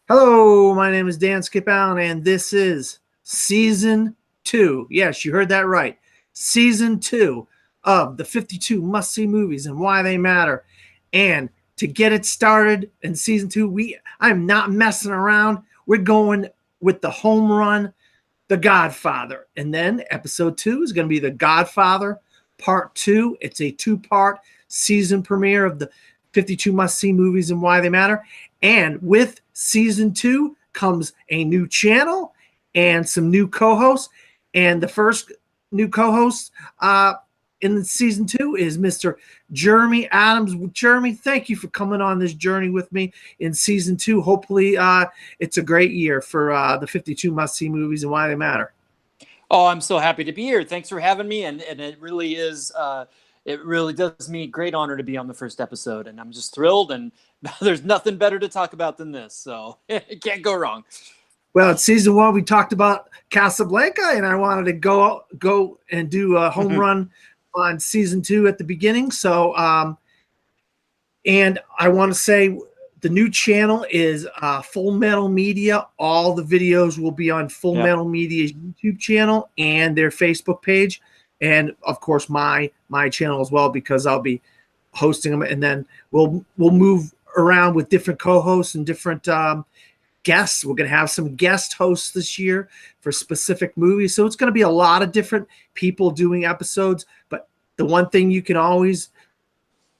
Hello, my name is Dan Skip Allen, and this is Season 2. Yes, you heard that right. Season 2 of the 52 must-see movies and why they matter. And to get it started in Season 2, I'm not messing around. We're going with the home run, The Godfather. And then Episode 2 is going to be The Godfather Part 2. It's a two-part season premiere of the 52 must-see movies and why they matter. And with Season 2 comes a new channel and some new co-hosts. And the first new co-host in Season 2 is Mr. Jeremy Adams. Jeremy, thank you for coming on this journey with me in Season 2. Hopefully it's a great year for the 52 must-see movies and why they matter. Oh, I'm so happy to be here. Thanks for having me. And it really is... it really does me great honor to be on the first episode, and I'm just thrilled, and there's nothing better to talk about than this, so it can't go wrong. Well, in Season 1, we talked about Casablanca, and I wanted to go and do a home run on Season 2 at the beginning. So, and I want to say the new channel is Full Metal Media. All the videos will be on Full Metal Media's YouTube channel and their Facebook page. And of course, my channel as well, because I'll be hosting them, and then we'll move around with different co-hosts and different guests. We're going to have some guest hosts this year for specific movies, so it's going to be a lot of different people doing episodes. But the one thing you can always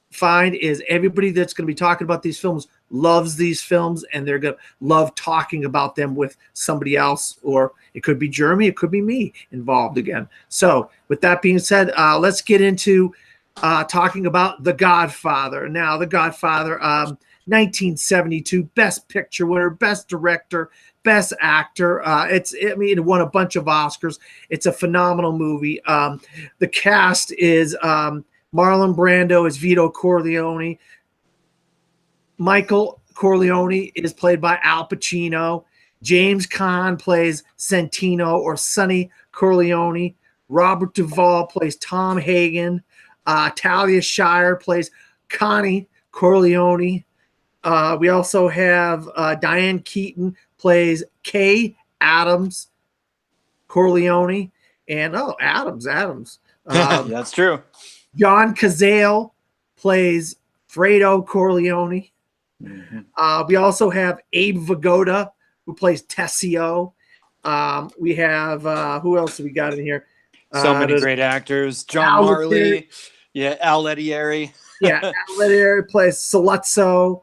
find is everybody that's going to be talking about these films loves these films, and they're going to love talking about them with somebody else, or it could be Jeremy, it could be me involved again. So with that being said, let's get into talking about The Godfather. Now, The Godfather, 1972, Best Picture winner, Best Director, Best Actor. It won a bunch of Oscars. It's a phenomenal movie. The cast is Marlon Brando as Vito Corleone. Michael Corleone is played by Al Pacino. James Caan plays Santino or Sonny Corleone. Robert Duvall plays Tom Hagen. Talia Shire plays Connie Corleone. We also have Diane Keaton plays Kay Adams Corleone. And, Adams. That's true. John Cazale plays Fredo Corleone. We also have Abe Vigoda, who plays Tessio. We have who else have we got in here? So many great actors. John Marley, Al Lettieri. Al Lettieri plays Saluzzo.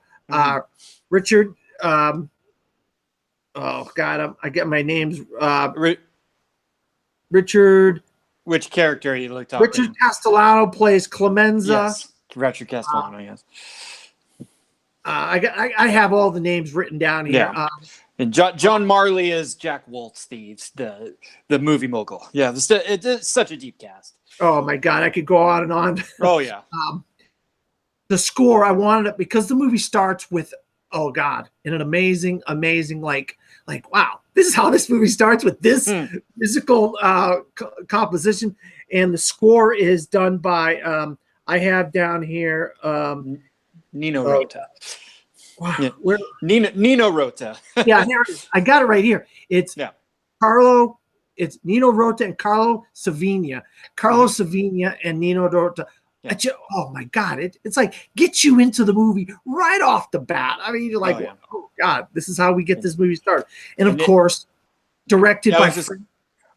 Richard. I get my names. Richard. Which character are you talking? Richard Castellano plays Clemenza. Yes, Richard Castellano. Yes. I have all the names written down here. Yeah. And John Marley is Jack Woltz, the movie mogul. Yeah, it's such a deep cast. Oh my God, I could go on and on. Oh yeah. The score, I wanted it because the movie starts with, oh God, in an amazing, like wow, this is how this movie starts, with this musical composition, and the score is done by I have down here Nino Rota. Wow. Yeah. Nino Rota. Yeah, here it is. I got it right here. It's Carlo. It's Nino Rota and Carlo Savigna. Carlo Savigna and Nino Rota. Yeah. Oh my God! It's like gets you into the movie right off the bat. I mean, you're like, oh God, this is how we get this movie started. And of course, directed by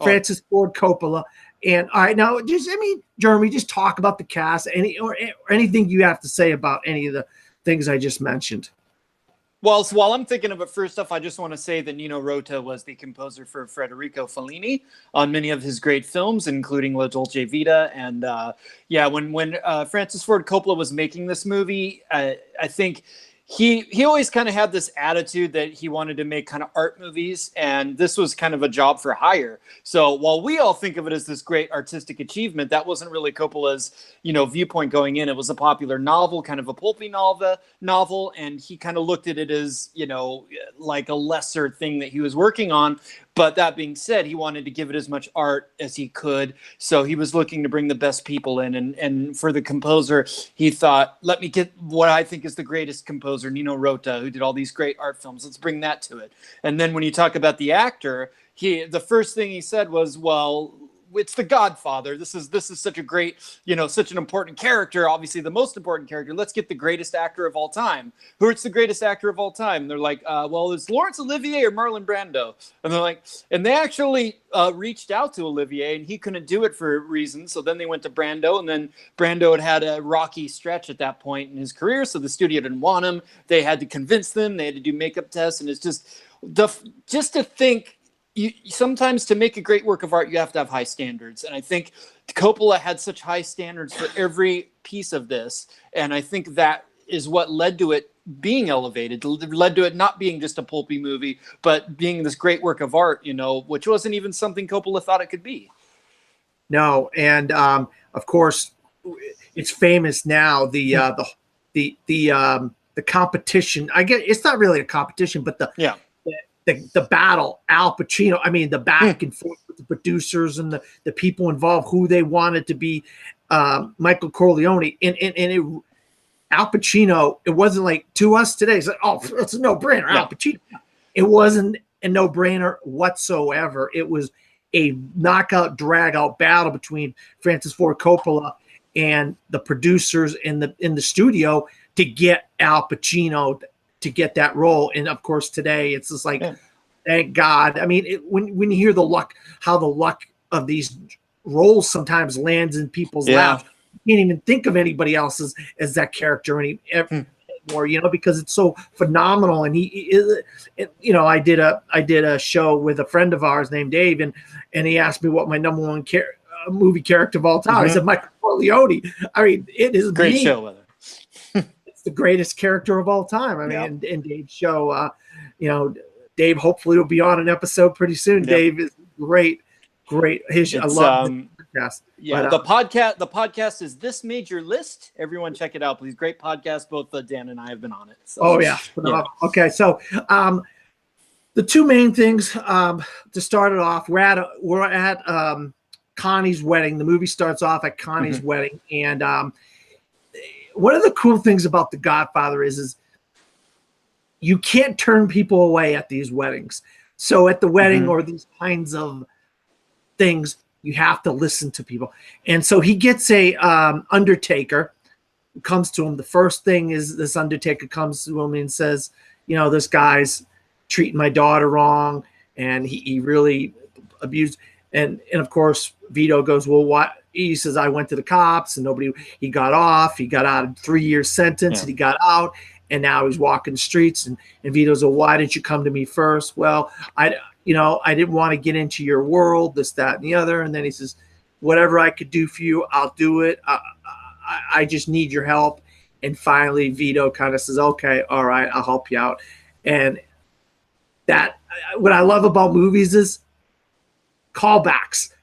Francis Ford Coppola. And all right, now Jeremy, just talk about the cast, or anything you have to say about any of the things I just mentioned. Well, so while I'm thinking of it, first off, I just want to say that Nino Rota was the composer for Federico Fellini on many of his great films, including La Dolce Vita. And when Francis Ford Coppola was making this movie, I think he always kind of had this attitude that he wanted to make kind of art movies, and this was kind of a job for hire. So while we all think of it as this great artistic achievement, that wasn't really Coppola's, viewpoint going in. It was a popular novel, kind of a pulpy novel, and he kind of looked at it as, like a lesser thing that he was working on. But that being said, he wanted to give it as much art as he could. So he was looking to bring the best people in. And for the composer, he thought, let me get what I think is the greatest composer, Nino Rota, who did all these great art films. Let's bring that to it. And then when you talk about the actor, the first thing he said was, well, it's the Godfather. This is such a great, such an important character, obviously the most important character. Let's get the greatest actor of all time. Who's the greatest actor of all time? And they're like, well, it's Laurence Olivier or Marlon Brando. And they're like, and they actually reached out to Olivier, and he couldn't do it for reasons. So then they went to Brando, and then Brando had a rocky stretch at that point in his career. So the studio didn't want him. They had to convince them. They had to do makeup tests. And it's just to think, sometimes to make a great work of art, you have to have high standards. And I think Coppola had such high standards for every piece of this. And I think that is what led to it being elevated, led to it not being just a pulpy movie, but being this great work of art, which wasn't even something Coppola thought it could be. No. And of course, it's famous now, the competition. I guess it's not really a competition, but the battle, Al Pacino, the back and forth with the producers and the people involved, who they wanted to be Michael Corleone. And Al Pacino, it wasn't like to us today, it's like, oh, it's a no-brainer, Al Pacino. It wasn't a no-brainer whatsoever. It was a knockout, drag-out battle between Francis Ford Coppola and the producers in the studio to get Al Pacino to get that role. And of course today it's just like, thank God. When you hear how the luck of these roles sometimes lands in people's laps, you can't even think of anybody else as that character anymore, because it's so phenomenal. And I did a show with a friend of ours named Dave, and he asked me what my number one movie character of all time. I said Michael Corleone. It is great show with it. The greatest character of all time. And Dave's show, Dave hopefully will be on an episode pretty soon. Dave is great. I love the podcast. The podcast is This Made Your List. Everyone check it out, please. Great podcast. Both Dan and I have been on it. So, Okay. So the two main things to start it off, we're at Connie's wedding. The movie starts off at Connie's wedding, and one of the cool things about The Godfather is you can't turn people away at these weddings. So at the wedding or these kinds of things, you have to listen to people. And so he gets a undertaker who comes to him. The first thing is this undertaker comes to him and says, this guy's treating my daughter wrong, and he really abused. And of course, Vito goes, well, what? He says, I went to the cops and he got off. He got out of 3-year sentence and he got out, and now he's walking the streets. And Vito's, well, why didn't you come to me first? Well, I didn't want to get into your world, this, that, and the other. And then he says, whatever I could do for you, I'll do it. I just need your help. And finally, Vito kind of says, okay, all right, I'll help you out. And what I love about movies is callbacks.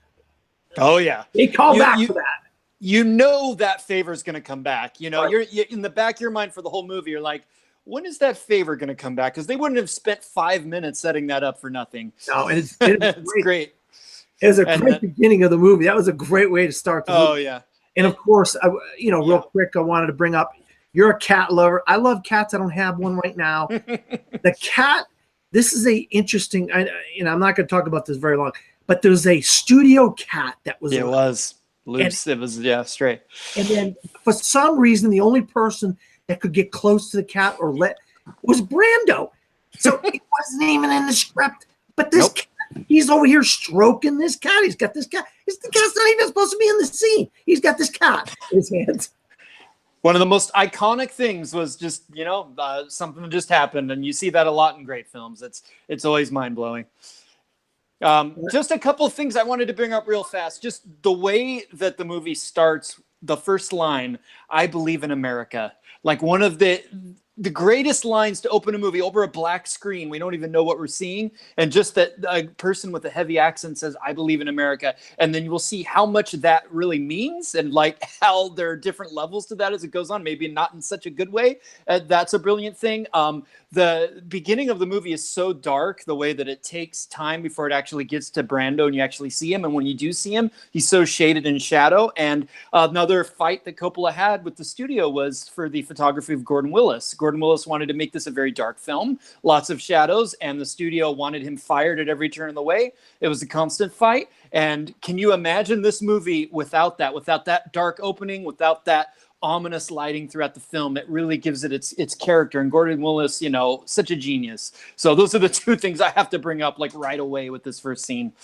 Oh yeah, they call back for that. That favor is going to come back. You're in the back of your mind for the whole movie. You're like, when is that favor going to come back? Because they wouldn't have spent 5 minutes setting that up for nothing. No, and it's great. It was a great beginning of the movie. That was a great way to start the movie. Oh yeah. And of course, real quick, I wanted to bring up, you're a cat lover. I love cats. I don't have one right now. The cat. This is a interesting. I'm not going to talk about this very long. But there's a studio cat that was. It was loose. It was straight. And then for some reason, the only person that could get close to the cat was Brando. So it wasn't even in the script. But this cat, he's over here stroking this cat. He's got this cat. The cat's not even supposed to be in the scene. He's got this cat in his hands. One of the most iconic things was just something just happened, and you see that a lot in great films. It's always mind blowing. Just a couple of things I wanted to bring up real fast. Just the way that the movie starts, the first line, I believe in America. Like one of the the greatest lines to open a movie over a black screen. We don't even know what we're seeing. And just that a person with a heavy accent says, "I believe in America." And then you will see how much that really means and like how there are different levels to that as it goes on, maybe not in such a good way. That's a brilliant thing. The beginning of the movie is so dark, the way that it takes time before it actually gets to Brando and you actually see him. And when you do see him, he's so shaded in shadow. And another fight that Coppola had with the studio was for the photography of Gordon Willis. Gordon Willis wanted to make this a very dark film, lots of shadows, and the studio wanted him fired at every turn of the way. It was a constant fight. And can you imagine this movie without that dark opening, without that ominous lighting throughout the film? It really gives it its character. And Gordon Willis, you know, such a genius. So those are the two things I have to bring up like right away with this first scene.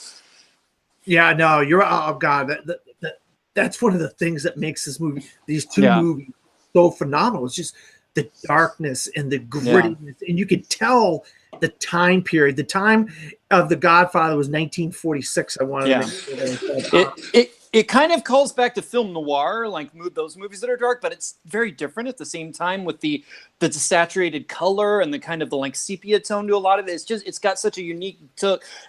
Yeah, no, you're, oh God, that's one of the things that makes this movie, these two movies, so phenomenal. It's just the darkness and the grittiness, and you can tell the time period. The time of The Godfather was 1946. I wanted to make sure it kind of calls back to film noir, like those movies that are dark, but it's very different at the same time with the saturated color and the kind of the like sepia tone to a lot of it. It's got such a unique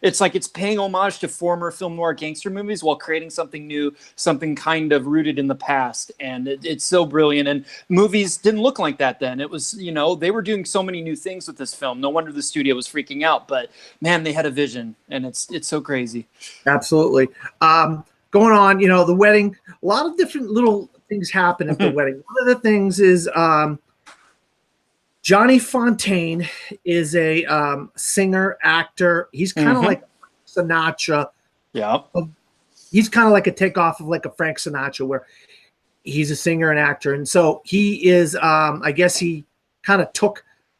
it's like it's paying homage to former film noir gangster movies while creating something new, something kind of rooted in the past. And it's so brilliant. And movies didn't look like that then. It was, you know, they were doing so many new things with this film. No wonder the studio was freaking out, but man, they had a vision, and it's so crazy. Absolutely. Going on, you know, the wedding, a lot of different little things happen at the wedding. One of the things is Johnny Fontaine is a singer, actor. He's kind of like Sinatra. Yeah. He's kind of like a takeoff of like a Frank Sinatra, where he's a singer and actor. And so he is, I guess he kind of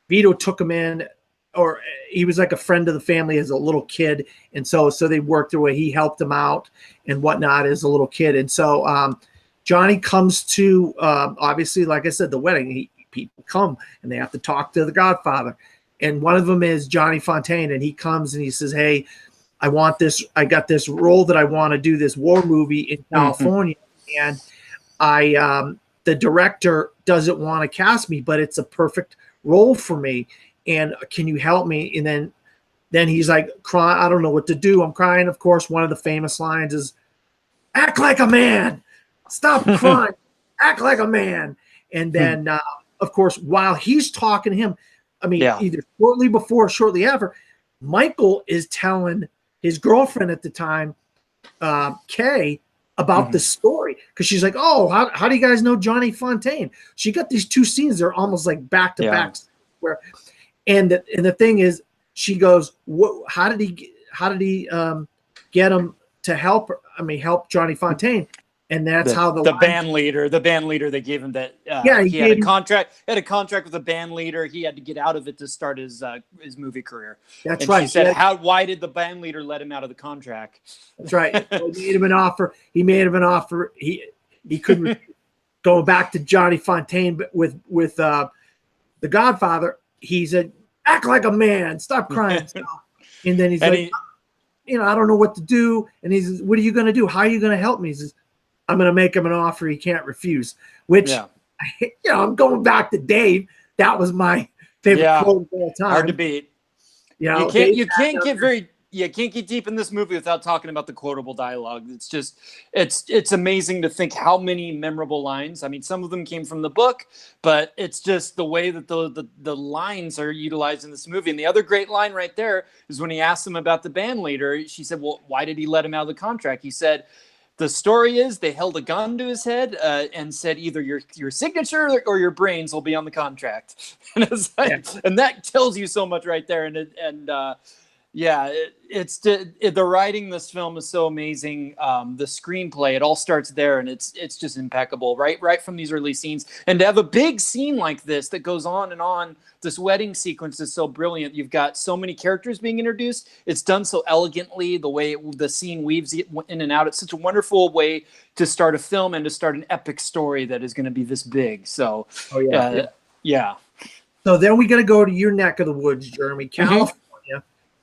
Vito took him in, or he was like a friend of the family as a little kid. And so they worked their way. He helped him out and whatnot as a little kid. And so Johnny comes to, obviously, like I said, the wedding. People come and they have to talk to the Godfather. And one of them is Johnny Fontaine. And he comes and he says, "Hey, I want this. I got this role that I want to do, this war movie in California. And the director doesn't want to cast me, but it's a perfect role for me. And can you help me?" And then he's like, crying, "I don't know what to do. I'm crying." Of course, one of the famous lines is, "Act like a man. Stop crying. Act like a man." And then, of course, while he's talking to him, I mean, either shortly before or shortly after, Michael is telling his girlfriend at the time, Kay, about the story. Because she's like, "Oh, how do you guys know Johnny Fontaine?" She got these two scenes. They're almost like back to back. Where, and the thing is, she goes, how did he get him to help her? I mean, help Johnny Fontaine. And that's how the band leader, they gave him that. He had a contract with a band leader. He had to get out of it to start his movie career. That's right. She said, why did the band leader let him out of the contract? That's right. He made him an offer. He couldn't go back to Johnny Fontaine, but with The Godfather, he said, "Act like a man. Stop crying." And then he's like, "You know, I don't know what to do." And he says, "What are you going to do? How are you going to help me?" He says, "I'm going to make him an offer he can't refuse." Which, you know, I'm going back to Dave. That was my favorite quote of all time. Hard to beat. You know, you can't get deep in this movie without talking about the quotable dialogue. It's just, it's amazing to think how many memorable lines. I mean, some of them came from the book, but it's just the way that the lines are utilized in this movie. And the other great line right there is when he asked him about the band leader. She said, "Well, why did he let him out of the contract?" He said, "The story is they held a gun to his head and said either your signature or your brains will be on the contract." And it's like, and that tells you so much right there. The writing in this film is so amazing. The screenplay, it all starts there, and it's just impeccable, right from these early scenes. And to have a big scene like this that goes on and on, this wedding sequence is so brilliant. You've got so many characters being introduced. It's done so elegantly, the way the scene weaves in and out. It's such a wonderful way to start a film and to start an epic story that is going to be this big. So, So then we got to go to your neck of the woods, Jeremy, California.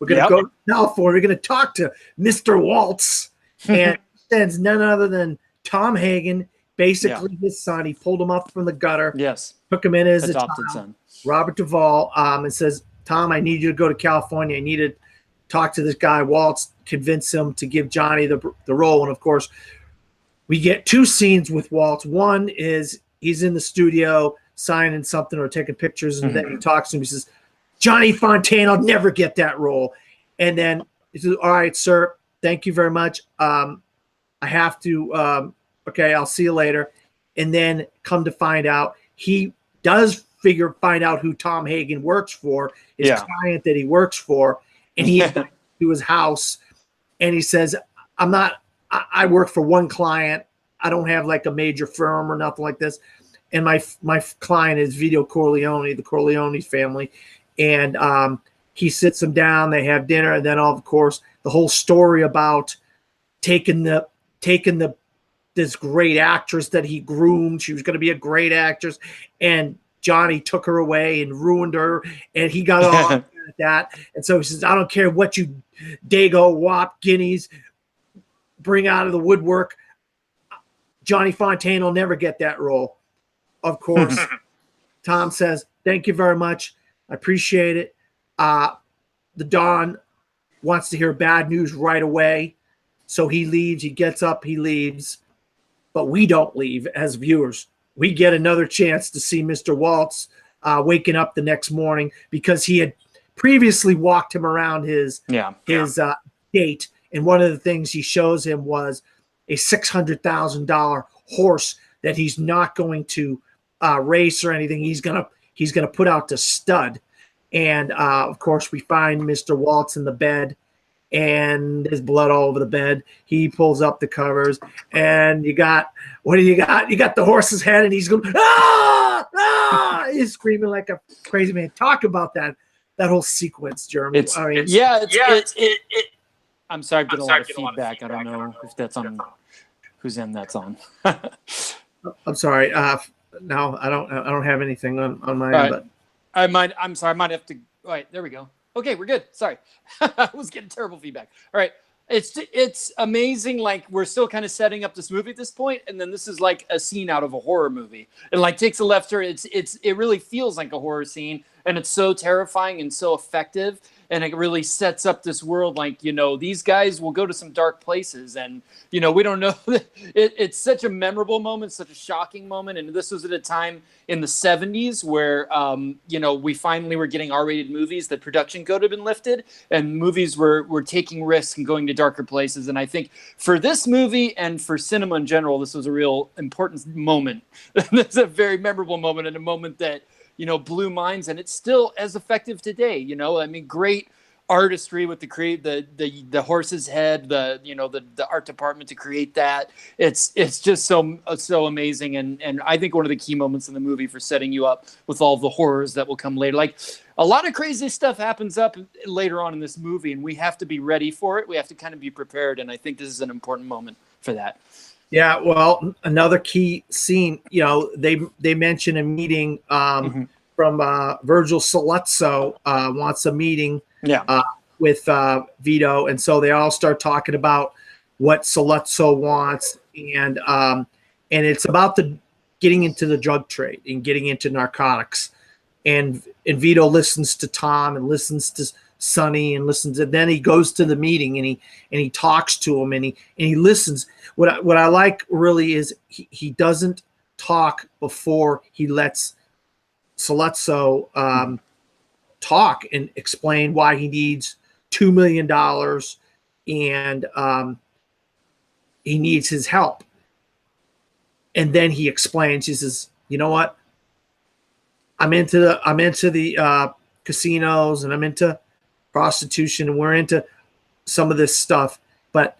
We're going to go to California. We're going to talk to Mr. Waltz, and that's none other than Tom Hagen basically his son. He pulled him up from the gutter. Yes. Took him in as adopted a child, son. Robert Duvall, and says, Tom, I need you to go to California. I need to talk to this guy, Waltz, convince him to give Johnny the role. And, of course, we get 2 scenes with Waltz. One is he's in the studio signing something or taking pictures, and then he talks to him. He says, Johnny Fontane, I'll never get that role. And then he says, all right, sir, thank you very much. I have to okay, I'll see you later. And then come to find out, he does find out who Tom Hagen works for, his client that he works for, and he invites him to his house, and he says, I work for one client. I don't have like a major firm or nothing like this. And my client is Vito Corleone, the Corleone family. And he sits them down, they have dinner, and then of course the whole story about taking this great actress that he groomed. She was going to be a great actress, and Johnny took her away and ruined her, and he got all at that. And so he says, I don't care what you Dago, Wop, Guineas bring out of the woodwork. Johnny Fontane will never get that role. Of course, Tom says, thank you very much. I appreciate it. The Don wants to hear bad news right away. So he leaves. He gets up. He leaves. But we don't leave as viewers. We get another chance to see Mr. Waltz waking up the next morning because he had previously walked him around his date. And one of the things he shows him was a $600,000 horse that he's not going to race or anything. He's gonna put out to stud. And of course, we find Mr. Waltz in the bed, and there's blood all over the bed. He pulls up the covers, and what do you got? You got the horse's head, and he's going, ah! He's screaming like a crazy man. Talk about that whole sequence, Jeremy. I'm sorry, I'm getting a lot of feedback. I don't know if that's on whose end that's on. I'm sorry. No, I don't have anything on my end. But I'm sorry. I might have to. All right, there we go. Okay, we're good. Sorry. I was getting terrible feedback. All right. It's amazing. Like, we're still kind of setting up this movie at this point, and then this is like a scene out of a horror movie. It like takes a left turn. It really feels like a horror scene, and it's so terrifying and so effective. And it really sets up this world like, these guys will go to some dark places, and, we don't know. It's such a memorable moment, such a shocking moment. And this was at a time in the 70s where, we finally were getting R-rated movies. The production code had been lifted, and movies were taking risks and going to darker places. And I think for this movie and for cinema in general, this was a real important moment. It's a very memorable moment, and a moment that, blew minds, and it's still as effective today. I mean, great artistry with the horse's head, the art department to create that. It's just so amazing, and I think one of the key moments in the movie for setting you up with all the horrors that will come later. Like, a lot of crazy stuff happens up later on in this movie, and we have to be ready for it. We have to kind of be prepared, and I think this is an important moment for that. Yeah, well, another key scene, they mention a meeting from Virgil Saluzzo wants a meeting with Vito, and so they all start talking about what Saluzzo wants, and it's about getting into the drug trade and getting into narcotics, and Vito listens to Tom and listens to Sonny and listens, and then he goes to the meeting and he talks to him and he listens. What I like really is he doesn't talk before he lets Saluzzo talk and explain why he needs $2 million and he needs his help. And then he explains, he says, you know what? I'm into the casinos, and I'm into prostitution, and we're into some of this stuff, but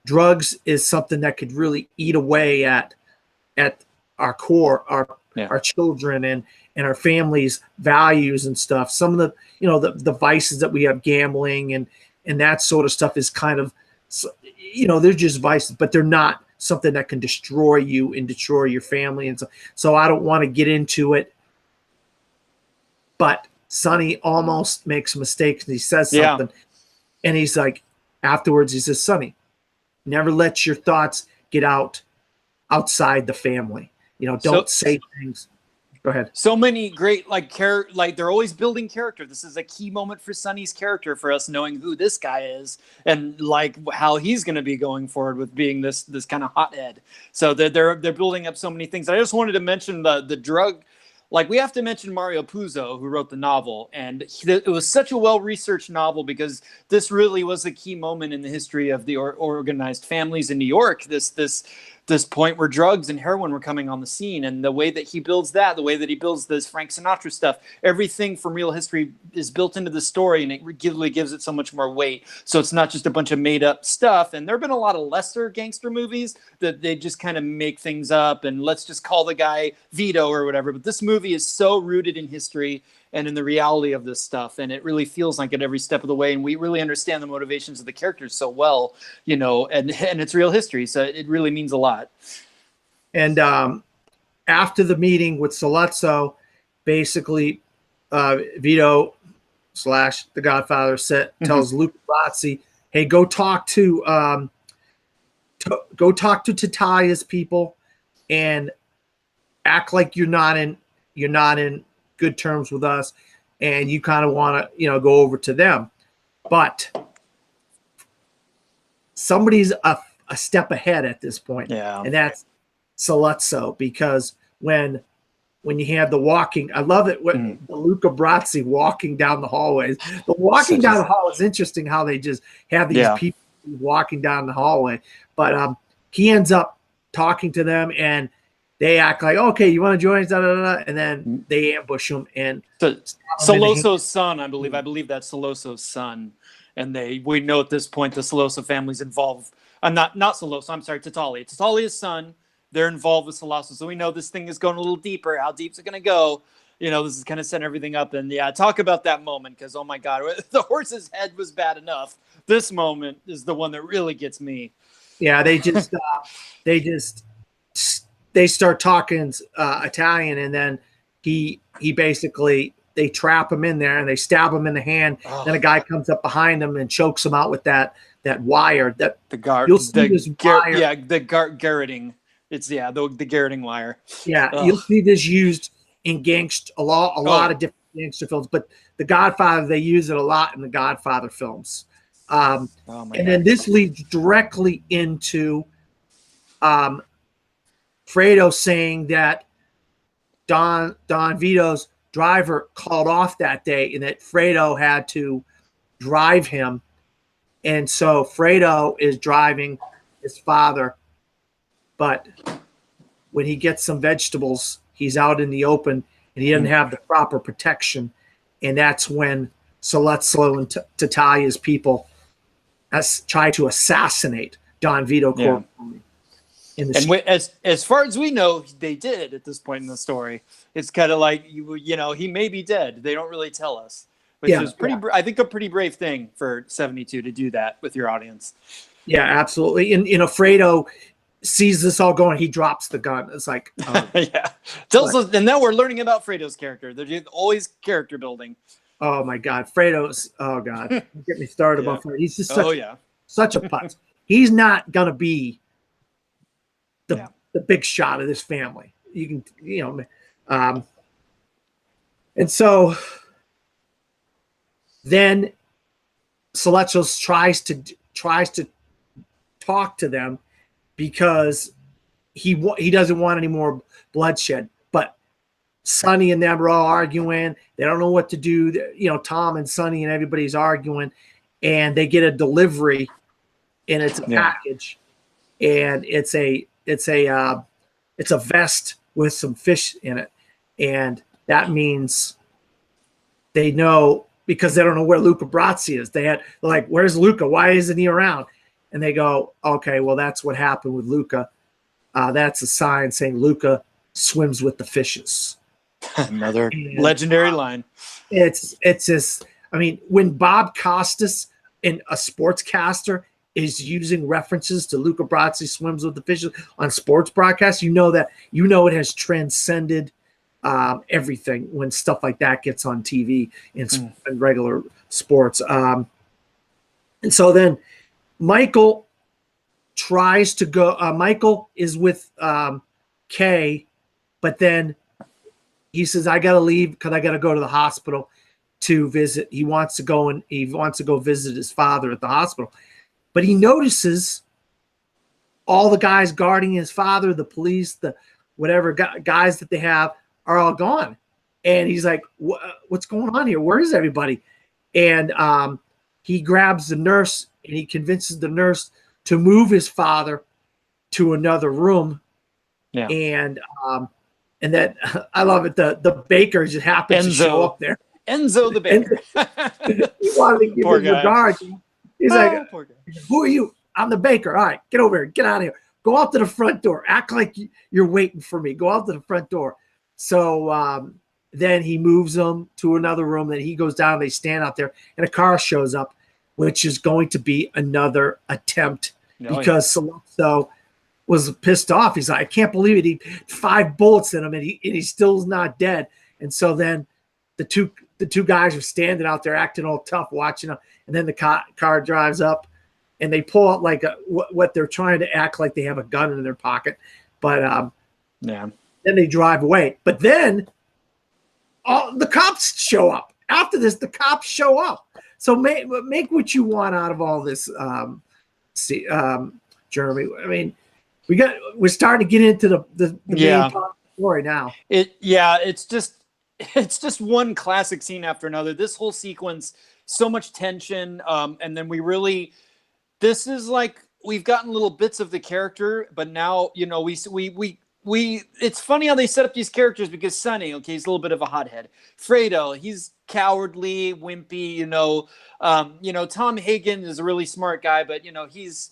drugs is something that could really eat away at our core, our children and our families' values and stuff. Some of the vices that we have, gambling and that sort of stuff, is kind of, they're just vices, but they're not something that can destroy you and destroy your family. And so I don't want to get into it, but Sonny almost makes a mistake. He says something, and he's like, afterwards, he says, Sonny, never let your thoughts get out outside the family. Don't say things. Go ahead. So many great they're always building character. This is a key moment for Sonny's character, for us knowing who this guy is and like how he's going to be going forward with being this kind of hothead. So they're building up so many things. I just wanted to mention the drug. Like, we have to mention Mario Puzo, who wrote the novel, and it was such a well-researched novel because this really was a key moment in the history of the organized families in New York. This point where drugs and heroin were coming on the scene, and the way that he builds that, the way that he builds this Frank Sinatra stuff, everything from real history is built into the story, and it really gives it so much more weight. So it's not just a bunch of made up stuff. And there have been a lot of lesser gangster movies that they just kind of make things up and let's just call the guy Vito or whatever. But this movie is so rooted in history and in the reality of this stuff, and it really feels like it every step of the way, and we really understand the motivations of the characters so well, and it's real history, so it really means a lot. And after the meeting with Sollozzo, basically Vito / the Godfather tells Luca Brasi, hey, go talk to Talia's people and act like you're not in good terms with us, and you kind of want to go over to them, but somebody's a step ahead at this point, and that's Sollozzo, because when you have the walking, I love it when the Luca Brasi walking down the hallways. The walking down the hall is interesting, how they just have these people walking down the hallway, but he ends up talking to them, and they act like, okay, you want to join us, da, da, da, and then they ambush him. And Sollozzo's son, I believe that's Sollozzo's son. And we know at this point the Sollozzo family's involved. Not Sollozzo, I'm sorry, Talia. Talia's son, they're involved with Sollozzo. So we know this thing is going a little deeper. How deep is it going to go? This is kind of setting everything up. And talk about that moment, because, oh my God, the horse's head was bad enough. This moment is the one that really gets me. Yeah, they start talking Italian, and then he basically, they trap him in there and they stab him in the hand. Then a guy comes up behind him and chokes him out with that wire. That the garroting. It's the garroting wire. Yeah, you'll see this used in a lot of different gangster films, but The Godfather, they use it a lot in the Godfather films. Then this leads directly into Fredo saying that Don Vito's driver called off that day and that Fredo had to drive him. And so Fredo is driving his father, but when he gets some vegetables, he's out in the open and he doesn't have the proper protection. And that's when Sollozzo and Tatalia's people try to assassinate Don Vito Corleone. As far as we know, they did at this point in the story. It's kind of like, he may be dead. They don't really tell us, which is I think a pretty brave thing for 72 to do that with your audience. Yeah, absolutely. And Fredo sees this all going, he drops the gun. It's like, tells us, and now we're learning about Fredo's character. They're always character building. Oh my God, Fredo's. Oh God, get me started about Fredo. He's just such a putz. He's not gonna be the big shot of this family. You can, and so then Sollozzo tries to talk to them because he doesn't want any more bloodshed. But Sonny and them are all arguing. They don't know what to do. Tom and Sonny and everybody's arguing, and they get a delivery, and it's a package, and it's a vest with some fish in it, and that means they know, because they don't know where Luca Brasi is. They're like, where's Luca? Why isn't he around? And they go, okay, well, that's what happened with Luca. That's a sign saying Luca swims with the fishes. Another legendary line. It's just, when Bob Costas, a sportscaster, is using references to Luca Brasi swims with the fishes on sports broadcasts, you know it has transcended everything when stuff like that gets on TV in regular sports. And so then Michael tries to go. Michael is with Kay, but then he says, "I got to leave because I got to go to the hospital to visit." He wants to go visit his father at the hospital, but he notices all the guys guarding his father, the police, the whatever guys that they have, are all gone. And he's like, what's going on here? Where is everybody? And he grabs the nurse and he convinces the nurse to move his father to another room. Yeah. And then I love it. The baker just happens to show up there. Enzo the baker. He wanted to give him regard. He's like, who are you? I'm the baker. All right, get over here. Get out of here. Go out to the front door. Act like you're waiting for me. Go out to the front door. So then he moves them to another room. Then he goes down. They stand out there, and a car shows up, which is going to be another attempt because Sollozzo was pissed off. He's like, I can't believe it. He 5 bullets in him, and he still is not dead. And so then the two guys are standing out there acting all tough, watching him. And then the car drives up, and they pull out like what they're trying to act like they have a gun in their pocket. But then they drive away. But then the cops show up. After this, the cops show up. So make what you want out of all this, Jeremy. I mean, we're starting to get into the main part of the story now. It's just one classic scene after another. This whole sequence, so much tension, and then this is like we've gotten little bits of the character, but now we it's funny how they set up these characters because Sonny, okay, he's a little bit of a hothead. Fredo, he's cowardly, wimpy, Tom Hagen is a really smart guy, but he's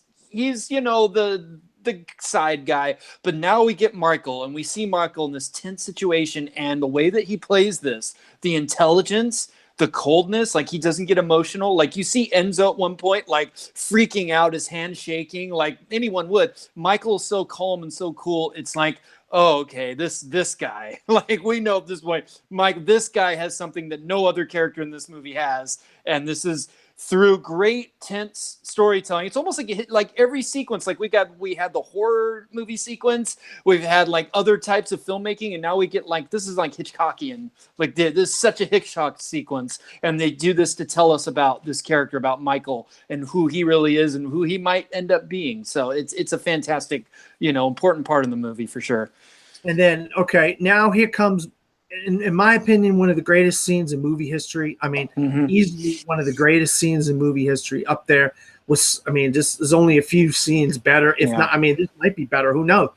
the side guy. But now we get Michael, and we see Michael in this tense situation, and the way that he plays this, the intelligence, the coldness, like he doesn't get emotional. Like you see Enzo at one point, like freaking out, his hand shaking, like anyone would. Michael's so calm and so cool. It's like, oh, okay, this guy, like we know at this point, this guy has something that no other character in this movie has, and this is through great tense storytelling. It's almost like every sequence, like we had the horror movie sequence, we've had like other types of filmmaking, and now we get like, this is like Hitchcockian, like this is such a Hitchcock sequence, and they do this to tell us about this character, about Michael, and who he really is and who he might end up being. So it's a fantastic, important part of the movie for sure. And then, okay, now here comes, in my opinion, one of the greatest scenes in movie history. I mean, easily one of the greatest scenes in movie history up there. This is only a few scenes better. If not, this might be better. Who knows?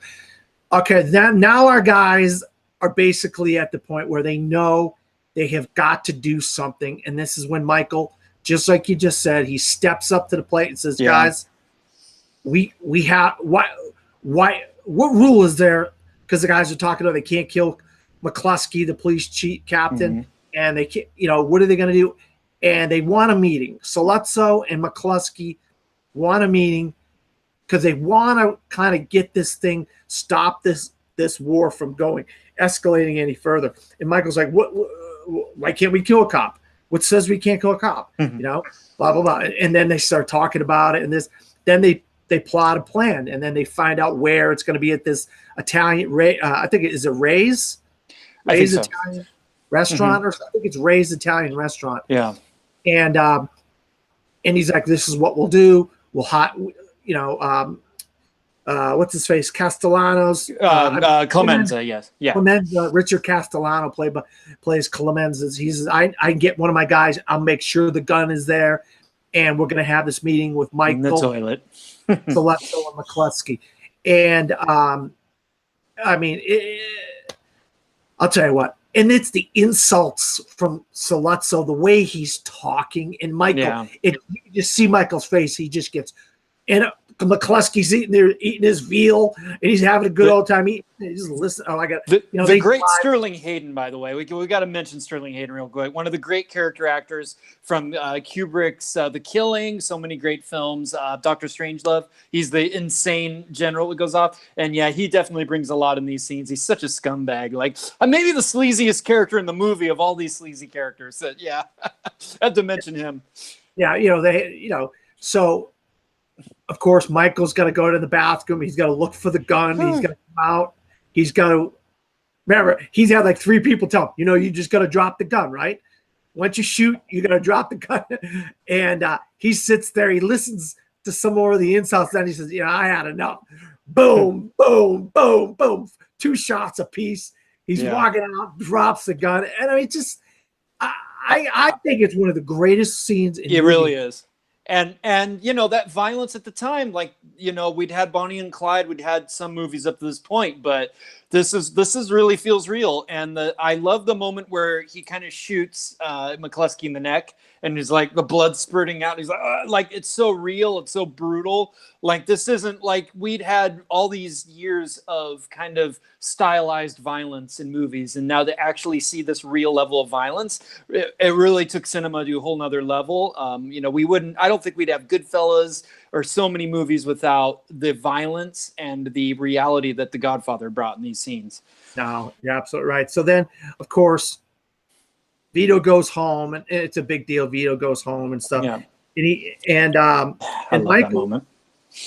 Okay, now our guys are basically at the point where they know they have got to do something. And this is when Michael, just like you just said, he steps up to the plate and says, guys, we have, what rule is there? Because the guys are talking about they can't kill McCluskey, the police chief captain, and they can't, what are they going to do? And they want a meeting. Sollozzo and McCluskey want a meeting because they want to kind of get this thing, stop this war from escalating any further. And Michael's like, why can't we kill a cop? What says we can't kill a cop? Blah, blah, blah. And then they start talking about it, and then they plot a plan, and then they find out where it's going to be at this Italian, I think it is a Ray's Italian restaurant, or I think it's Ray's Italian restaurant. Yeah. And he's like, this is what we'll do. We'll what's his face? Castellanos. Clemenza, yes. Yeah. Clemenza, Richard Castellano plays Clemenza. He says, I can get one of my guys. I'll make sure the gun is there, and we're going to have this meeting with Michael. In the toilet. Sollozzo and McCluskey. And I'll tell you what, and it's the insults from Sollozzo, the way he's talking, and Michael, you just see Michael's face. He just gets, and McCluskey's eating his veal, and he's having a good old time eating. Just listen. Oh, I got the great Sterling Hayden. By the way, we got to mention Sterling Hayden real quick. One of the great character actors from Kubrick's The Killing. So many great films. Dr. Strangelove. He's the insane general that goes off, and he definitely brings a lot in these scenes. He's such a scumbag. Like maybe the sleaziest character in the movie of all these sleazy characters. So, had to mention him. Yeah, so. of course, Michael's got to go to the bathroom. He's got to look for the gun. He's got to come out. He's got to remember. He's had like 3 people tell him, you know, you just got to drop the gun, right? Once you shoot, you got to drop the gun. And he sits there. He listens to some more of the insults. Then he says, you know, I had enough. Boom, boom, boom, boom. 2 shots apiece. He's walking out, drops the gun, and I mean, just I think it's one of the greatest scenes in it really is. And you know, that violence at the time, like, you know, we'd had Bonnie and Clyde, we'd had some movies up to this point, but this is really feels real. And I love the moment where he kind of shoots McCluskey in the neck, and he's like, the blood spurting out. And he's like it's so real, it's so brutal. Like, this isn't like we'd had all these years of kind of stylized violence in movies, and now to actually see this real level of violence, it really took cinema to a whole nother level. You know, I don't think we'd have Goodfellas or so many movies without the violence and the reality that The Godfather brought in these scenes. No, you're absolutely right. So then, of course, Vito goes home, and it's a big deal. Vito goes home and stuff. Yeah. And Michael,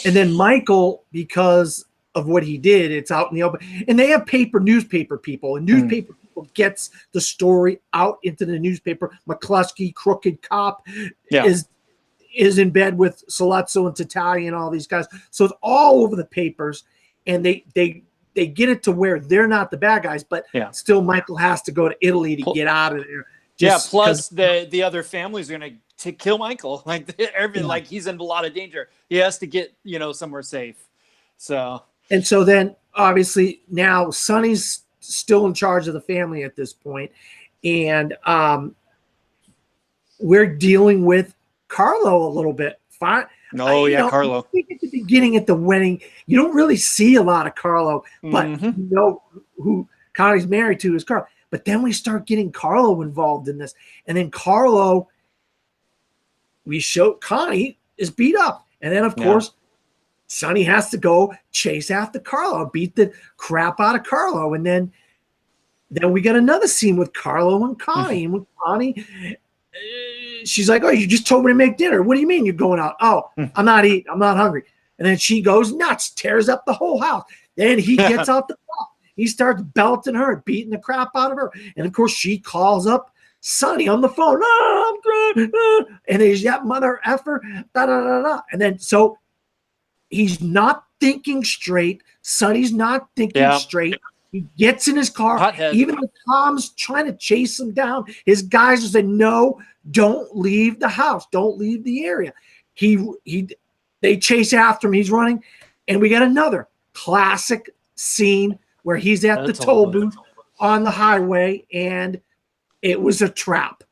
and then Michael, because of what he did, it's out in the open. And they have newspaper people, and newspaper people gets the story out into the newspaper. McCluskey, crooked cop, is in bed with Sollozzo and Talia and all these guys. So it's all over the papers, and they get it to where they're not the bad guys, but still Michael has to go to Italy to get out of there. Plus the other families are going to kill Michael. Like, like he's in a lot of danger. He has to get, you know, somewhere safe. So then obviously now Sonny's still in charge of the family at this point, and we're dealing with Carlo a little bit. Fine. Carlo. I think at the beginning at the wedding, you don't really see a lot of Carlo, but you know who Connie's married to is Carlo. But then we start getting Carlo involved in this, and then Carlo, we show Connie is beat up, and then of course Sonny has to go chase after Carlo, beat the crap out of Carlo, and then we got another scene with Carlo and Connie, and with Connie. She's like, oh, you just told me to make dinner. What do you mean you're going out? Oh, I'm not eating. I'm not hungry. And then she goes nuts, tears up the whole house. Then he gets out the top. He starts belting her, beating the crap out of her. And, of course, she calls up Sonny on the phone. Oh, I'm good. And he's that mother effer. Da, da, da, da. And then so he's not thinking straight. Sonny's not thinking straight. He gets in his car. Hothead. Even the Tom's trying to chase him down. His guys are saying, no, don't leave the house. Don't leave the area. They chase after him. He's running. And we got another classic scene where he's at the toll booth on the highway, and it was a trap.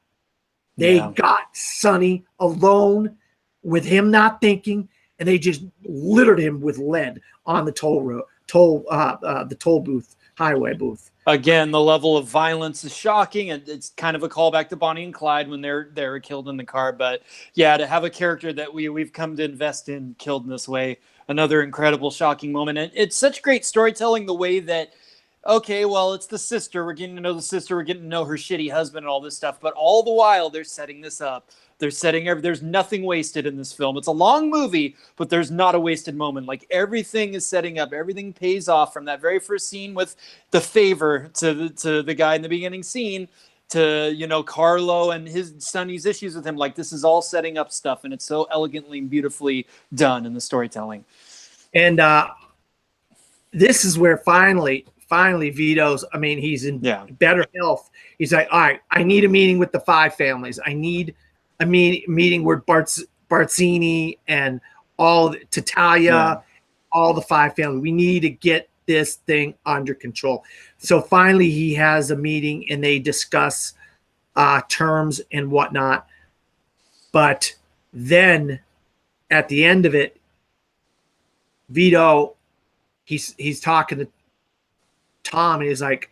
They got Sonny alone with him not thinking, and they just littered him with lead on the the toll booth. Highway booth. Again, the level of violence is shocking, and it's kind of a callback to Bonnie and Clyde when they're killed in the car. But yeah, to have a character that we've come to invest in killed in this way, another incredible, shocking moment. And it's such great storytelling, the way that, okay, well, it's the sister. We're getting to know the sister. We're getting to know her shitty husband and all this stuff. But all the while, they're setting this up. There's nothing wasted in this film. It's a long movie, but there's not a wasted moment. Like, everything is setting up. Everything pays off from that very first scene with the favor to the guy in the beginning scene to, you know, Carlo and his Sonny's issues with him. Like, this is all setting up stuff, and it's so elegantly and beautifully done in the storytelling. And this is where finally Vito's, I mean, he's in better health. He's like, all right, I need a meeting with the 5 families. I need a meeting where Barzini and all Talia, all the 5 families. We need to get this thing under control. So finally he has a meeting, and they discuss terms and whatnot. But then at the end of it, Vito, he's talking to Tom, and he's like,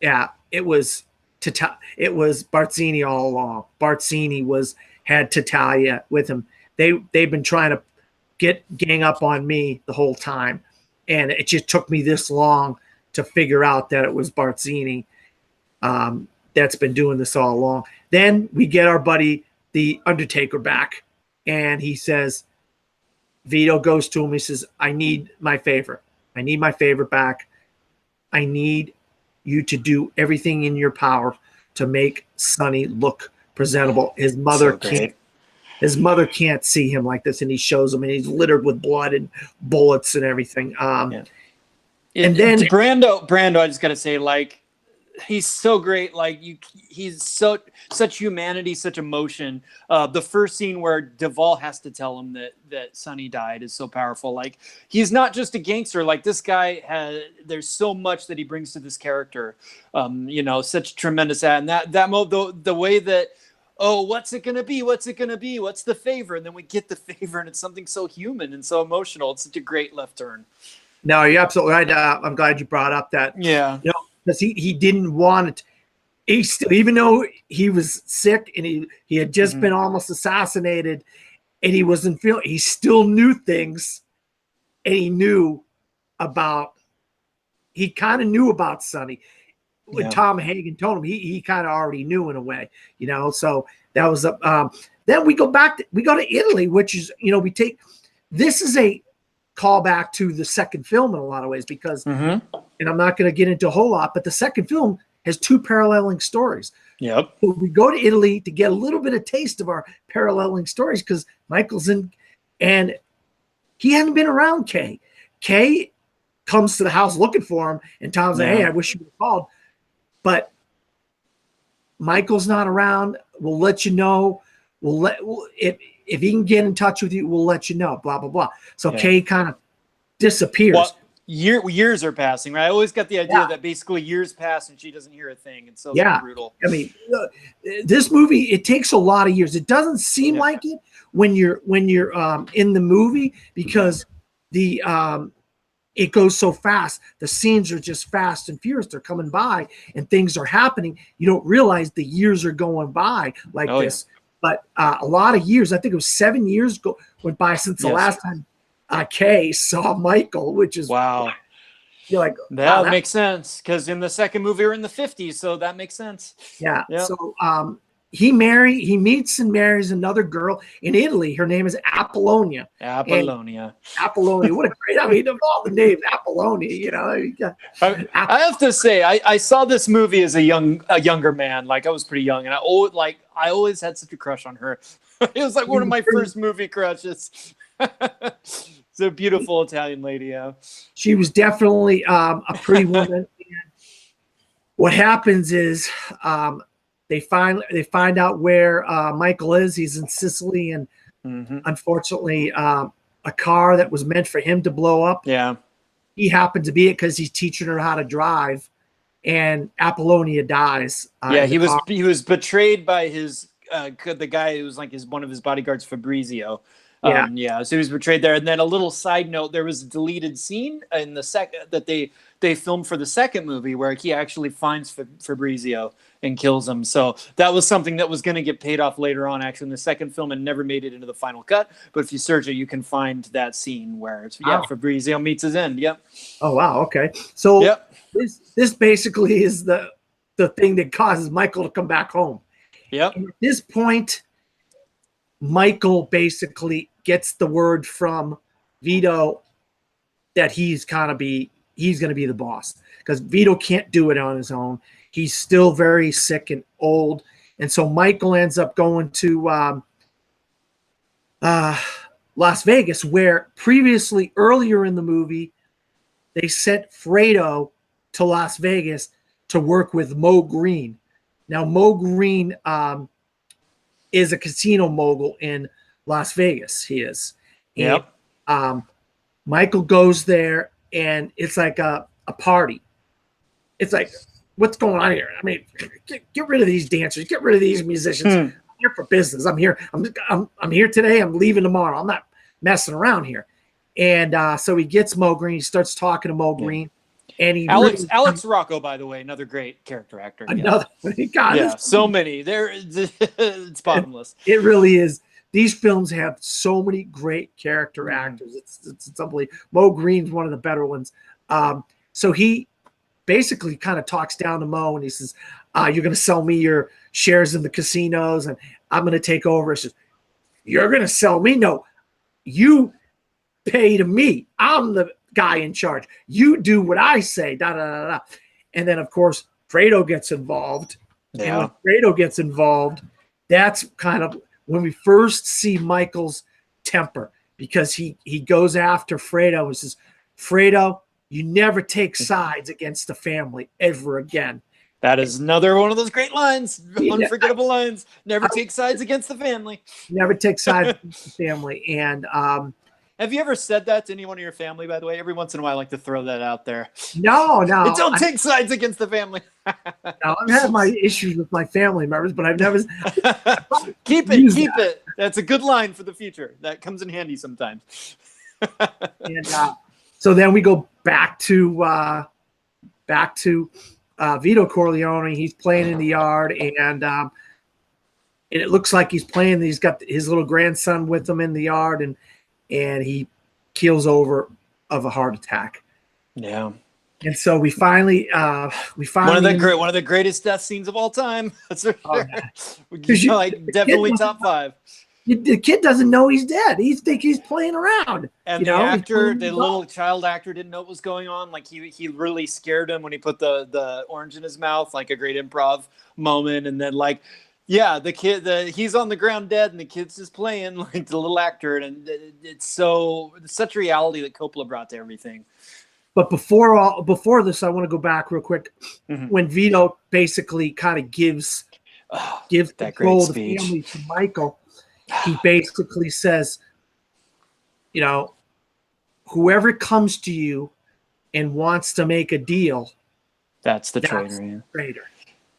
yeah, it was Barzini all along. Barzini had Talia with him. They've been trying to gang up on me the whole time, and it just took me this long to figure out that it was Barzini that's been doing this all along. Then we get our buddy the Undertaker back, and he says, Vito goes to him. He says, I need my favor. I need my favor back. I need you to do everything in your power to make Sonny look presentable. His mother can't see him like this, and he shows him, and he's littered with blood and bullets and everything. And then Brando, I just gotta say, like, he's so great. Like, he's such humanity, such emotion. The first scene where Duvall has to tell him that Sonny died is so powerful. Like, he's not just a gangster. Like, this guy there's so much that he brings to this character. Such tremendous and the way that, oh, what's it gonna be? What's it gonna be? What's the favor? And then we get the favor, and it's something so human and so emotional. It's such a great left turn. No, you're absolutely right. I'm glad you brought up that. Yeah. Because he didn't want it. He still, even though he was sick and he had just been almost assassinated, and he wasn't feeling, he still knew things, and he kind of knew about Sonny. When Tom Hagen told him, he kind of already knew in a way, So that was then we go to Italy, which is, this is a callback to the second film in a lot of ways, because and I'm not going to get into a whole lot, but the second film has two paralleling stories. Yep. So we go to Italy to get a little bit of taste of our paralleling stories, because Michael's in, and he hadn't been around Kay. Kay comes to the house looking for him, and Tom's like, hey, I wish you would have called. But Michael's not around. We'll let you know. If he can get in touch with you, we'll let you know, blah, blah, blah. So Kay kind of disappears. Well, years are passing, right? I always got the idea that basically years pass and she doesn't hear a thing. It's so brutal. I mean, this movie, it takes a lot of years. It doesn't seem like it when you're in the movie, because it goes so fast. The scenes are just fast and furious. They're coming by and things are happening. You don't realize the years are going by like this. But a lot of years, I think it was 7 years went by since the last time Kay saw Michael, which is wow. You're like, that makes sense, because in the second movie we're in the 50s, so that makes sense. Yeah. Yep. So he meets and marries another girl in Italy. Her name is Apollonia. Apollonia. What a great, I mean, of all the names, Apollonia, I have to say, I saw this movie as a younger man. Like, I was pretty young, and I always had such a crush on her. It was like one of my first movie crushes. It's a beautiful Italian lady. Yeah. She was definitely a pretty woman. What happens is they find out where Michael is. He's in Sicily, and unfortunately, a car that was meant for him to blow up. Yeah, he happened to be it because he's teaching her how to drive, and Apollonia dies. He was betrayed by his the guy who was like one of his bodyguards, Fabrizio. So he was betrayed there. And then a little side note: there was a deleted scene in the second that they filmed for the second movie where he actually finds Fabrizio and kills him. So that was something that was going to get paid off later on, actually, in the second film, and never made it into the final cut. But if you search it, you can find that scene where it's Fabrizio meets his end. Yep. Oh wow. Okay. So this basically is the thing that causes Michael to come back home. Yep. And at this point, Michael basically gets the word from Vito that he's going to be the boss, because Vito can't do it on his own. He's still very sick and old. And so Michael ends up going to Las Vegas, where previously, earlier in the movie, they sent Fredo to Las Vegas to work with Mo Green. Now, Mo Green is a casino mogul in Las Vegas. He is. Yep. And, Michael goes there, and it's like a party. It's like, what's going on here? I mean, get rid of these dancers. Get rid of these musicians. I'm here for business. I'm here. I'm here today. I'm leaving tomorrow. I'm not messing around here. And so he gets Mo Green. He starts talking to Mo Green. And he Alex Rocco, by the way, another great character actor. So many. It's bottomless. It really is. These films have so many great character actors. It's unbelievable. Mo Green's one of the better ones. So he basically kind of talks down to Mo, and he says, you're going to sell me your shares in the casinos, and I'm going to take over. He says, you're going to sell me? No, you pay to me. I'm the guy in charge. You do what I say. Da da da da. And then of course Fredo gets involved. Yeah. And when Fredo gets involved, that's kind of when we first see Michael's temper, because he goes after Fredo and says, Fredo, you never take sides against the family ever again. That is another one of those great lines, unforgettable lines. Never take sides against the family. Never take sides against the family. And have you ever said that to anyone in your family, by the way? Every once in a while, I like to throw that out there. No. Don't take sides against the family. No, I've had my issues with my family members, but I've never. keep it. That's a good line for the future. That comes in handy sometimes. And so then we go back to Vito Corleone. He's playing in the yard, and it looks like he's playing. He's got his little grandson with him in the yard, and he keels over of a heart attack. Yeah. And so we finally one of the greatest death scenes of all time. That's for sure. Definitely top 5. The kid doesn't know he's dead. He thinks he's playing around. And the little child actor didn't know what was going on. Like he really scared him when he put the orange in his mouth, like a great improv moment. And then the kid, he's on the ground dead, and the kid's just playing like the little actor. And it's such reality that Coppola brought to everything. But before this, I want to go back real quick. Mm-hmm. When Vito basically kind of gives control of the family to Michael, he basically says, whoever comes to you and wants to make a deal, that's the traitor.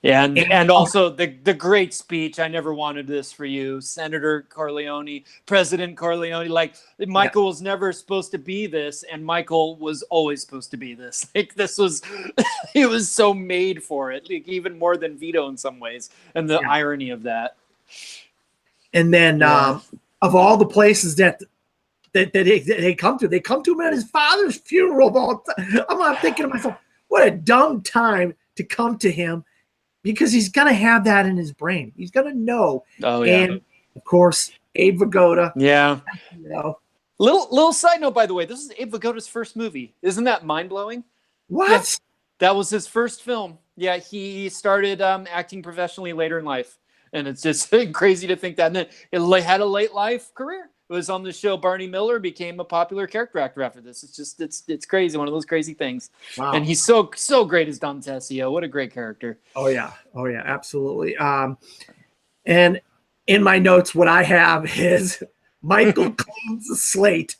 Yeah, and also the great speech. I never wanted this for you, Senator Corleone, President Corleone. Like Michael was never supposed to be this, and Michael was always supposed to be this. Like this was, he was so made for it, like even more than Vito in some ways, and the irony of that. And then of all the places that they come to, they come to him at his father's funeral. I'm thinking to myself, what a dumb time to come to him. Because he's going to have that in his brain. He's going to know. Oh, yeah. And, of course, Abe Vigoda. Yeah. Little side note, by the way. This is Abe Vigoda's first movie. Isn't that mind-blowing? What? Yeah, that was his first film. Yeah, he started acting professionally later in life. And it's just crazy to think that. And then it had a late life career. It was on the show Barney Miller, became a popular character actor after this. It's just it's crazy, one of those crazy things. Wow. And he's so great as Don Tessio. What a great character. Oh yeah, absolutely. And in my notes, what I have is Michael cleans the slate.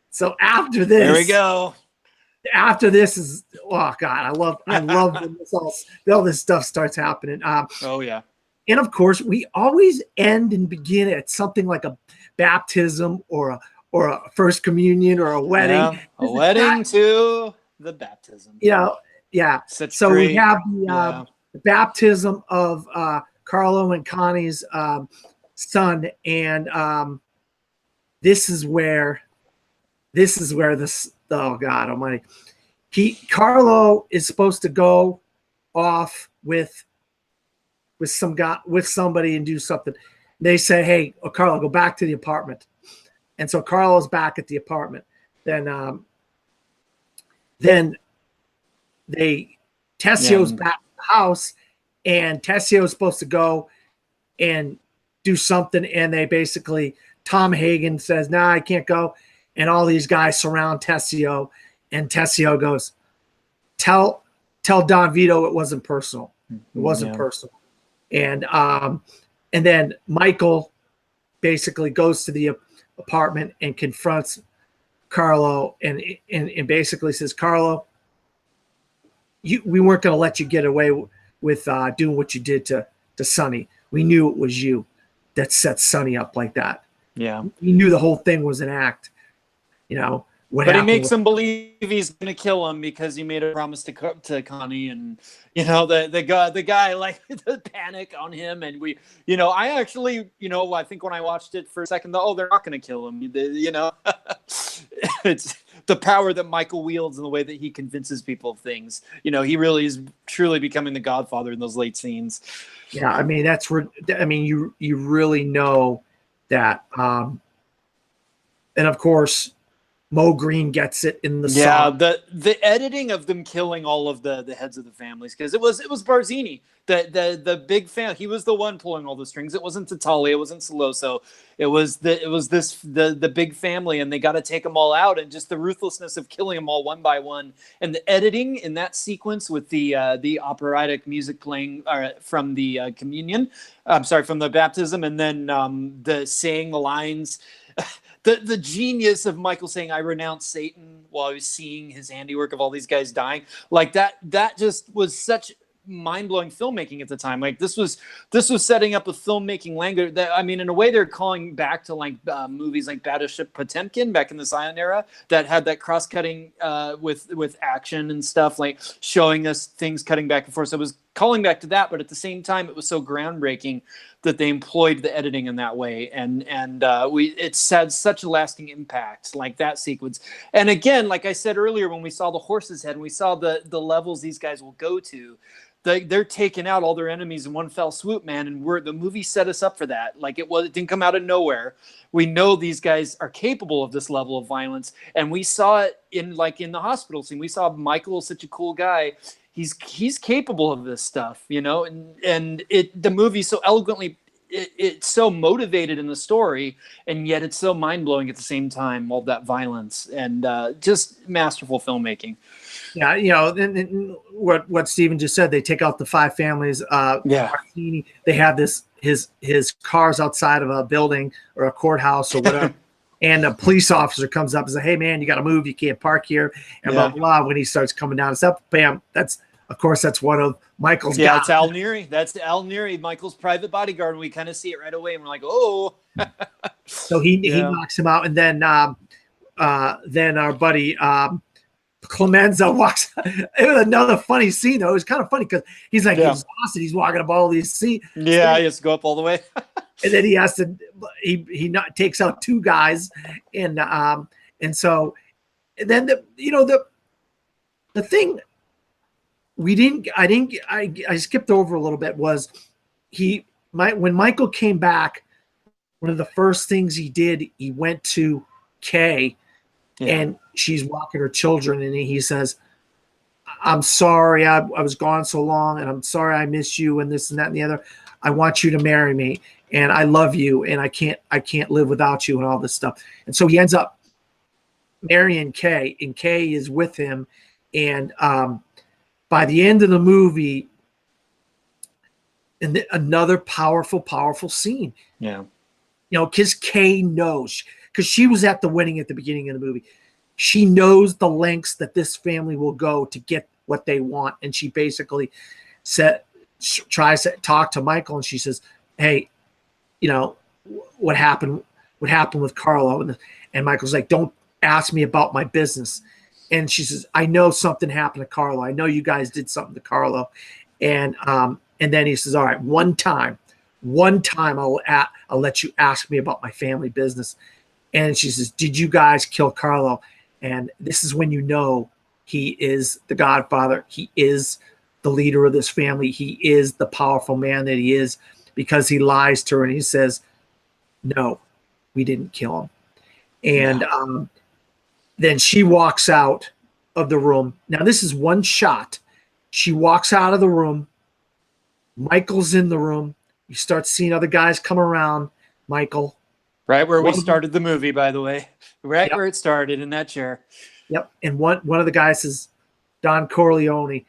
So after this, there we go. After this is God, I love when all this stuff starts happening. Oh yeah. And of course, we always end and begin at something like a baptism or a first communion or a wedding. Yeah, a wedding to the baptism. Yeah. So we have the baptism of Carlo and Connie's son, and this is where this. Oh God Almighty! Carlo is supposed to go off with somebody and do something. They say, "Hey, Carlo, go back to the apartment." And so Carlo's back at the apartment. Then Tessio's back at the house, and Tessio's supposed to go and do something. And they basically, Tom Hagen says, "Nah, I can't go." And all these guys surround Tessio, and Tessio goes, "Tell Don Vito it wasn't personal. It wasn't personal." And then Michael basically goes to the apartment and confronts Carlo and basically says, "Carlo, we weren't going to let you get away with doing what you did to Sonny. We knew it was you that set Sonny up like that. Yeah, we knew the whole thing was an act. But he makes him believe he's going to kill him because he made a promise to Connie, and the guy like the panic on him, and I actually I think when I watched it for a second, they're not going to kill him. It's the power that Michael wields and the way that he convinces people of things. He really is truly becoming the Godfather in those late scenes. Yeah, I mean that's where you really know that, and of course. Mo Green gets it in the Yeah, song. the editing of them killing all of the heads of the families, because it was Barzini, the big fan. He was the one pulling all the strings. It wasn't Talia, it wasn't Soloso. It was the big family, and they got to take them all out, and just the ruthlessness of killing them all one by one, and the editing in that sequence with the operatic music playing from the communion. I'm sorry, from the baptism, and then the saying the lines. The genius of Michael saying, "I renounce Satan," while I was seeing his handiwork of all these guys dying, like that just was such mind-blowing filmmaking at the time. Like this was setting up a filmmaking language that, I mean, in a way they're calling back to like movies like Battleship Potemkin back in the Zion era, that had that cross-cutting with action and stuff, like showing us things cutting back and forth. So it was calling back to that, but at the same time it was so groundbreaking that they employed the editing in that way, and it's had such a lasting impact, like that sequence. And again, like I said earlier, when we saw the horse's head and we saw the levels these guys will go to, they're taking out all their enemies in one fell swoop, man. And the movie set us up for that. Like it didn't come out of nowhere. We know these guys are capable of this level of violence, and we saw it in the hospital scene. We saw Michael, such a cool guy. He's capable of this stuff, and the movie so eloquently, it's so motivated in the story, and yet it's so mind-blowing at the same time, all that violence, and just masterful filmmaking. Yeah, and what Steven just said, they take out the 5 families. Yeah. Martini, they have his cars outside of a building or a courthouse or whatever. And a police officer comes up and says, "Hey man, you got to move. You can't park here." And blah, blah, blah. When he starts coming down and stuff, bam, that's one of Michael's guys. Yeah, it's Al Neri. That's Al Neri, Michael's private bodyguard. And we kind of see it right away, and we're like, oh. So he knocks him out, and then our buddy Clemenza walks. It was another funny scene, though. It was kind of funny because he's like exhausted. He's walking up all these scenes. Yeah, he has to go up all the way. And then he has to. He takes out 2 guys, and so, and then the thing I skipped over a little bit was when Michael came back, one of the first things he did, he went to Kay. Yeah. And she's walking her children, and he says, "I'm sorry, I was gone so long, and I'm sorry I miss you, and this and that and the other. I want you to marry me, and I love you, and I can't live without you," and all this stuff. And so he ends up marrying Kay, and Kay is with him. And by the end of the movie, and another powerful scene. Yeah, because Kay knows. Because she was at the wedding at the beginning of the movie. She knows the lengths that this family will go to get what they want. And she basically tries to talk to Michael, and she says, "Hey, what happened with Carlo?" And Michael's like, "Don't ask me about my business." And she says, "I know something happened to Carlo. I know you guys did something to Carlo." And then he says, "All right, one time I'll let you ask me about my family business." And she says, "Did you guys kill Carlo?" And this is when he is the Godfather. He is the leader of this family. He is the powerful man that he is, because he lies to her and he says, "No, we didn't kill him." And then she walks out of the room. Now, this is one shot. She walks out of the room. Michael's in the room. You start seeing other guys come around Michael. Right where we started the movie, by the way. Right where it started, in that chair. Yep. And one of the guys is Don Corleone.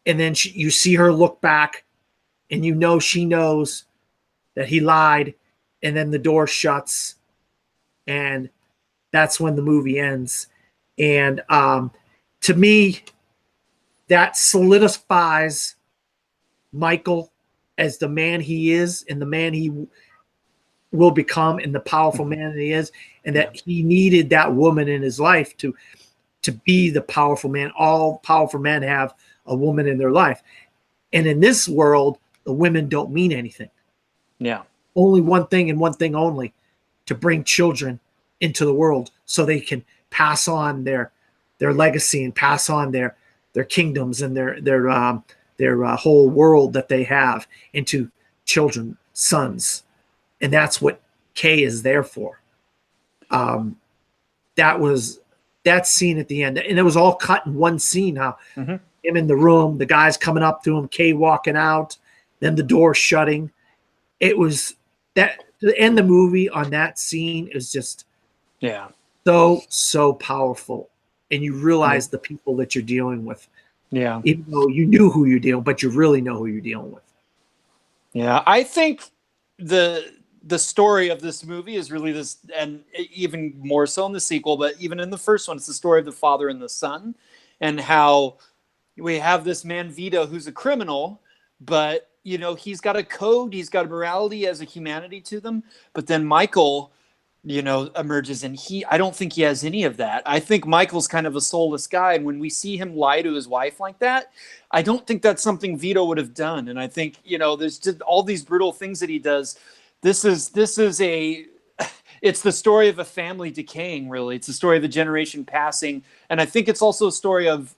And then you see her look back, and she knows that he lied. And then the door shuts, and that's when the movie ends. And to me, that solidifies Michael as the man he is, and the man he will become, and the powerful man that he is, and that he needed that woman in his life to be the powerful man. All powerful men have a woman in their life. And in this world, the women don't mean anything. Yeah. Only one thing, and one thing only: to bring children into the world so they can pass on their legacy, and pass on their kingdoms and their whole world that they have into children, sons. And that's what Kay is there for. that scene at the end, and it was all cut in one scene. How him in the room, the guys coming up to him, Kay walking out, then the door shutting. It was that to end the movie on that scene is just so powerful, and you realize the people that you're dealing with. Yeah, even though you knew who you're dealing, but you really know who you're dealing with. Yeah, I think the story of this movie is really this, and even more so in the sequel, but even in the first one, it's the story of the father and the son, and how we have this man Vito who's a criminal, but he's got a code, he's got a morality, as a humanity to them. But then Michael, emerges, and I don't think he has any of that. I think Michael's kind of a soulless guy, and when we see him lie to his wife like that, I don't think that's something Vito would have done. And I think there's just all these brutal things that he does. This is it's the story of a family decaying, really. It's the story of a generation passing. And I think it's also a story of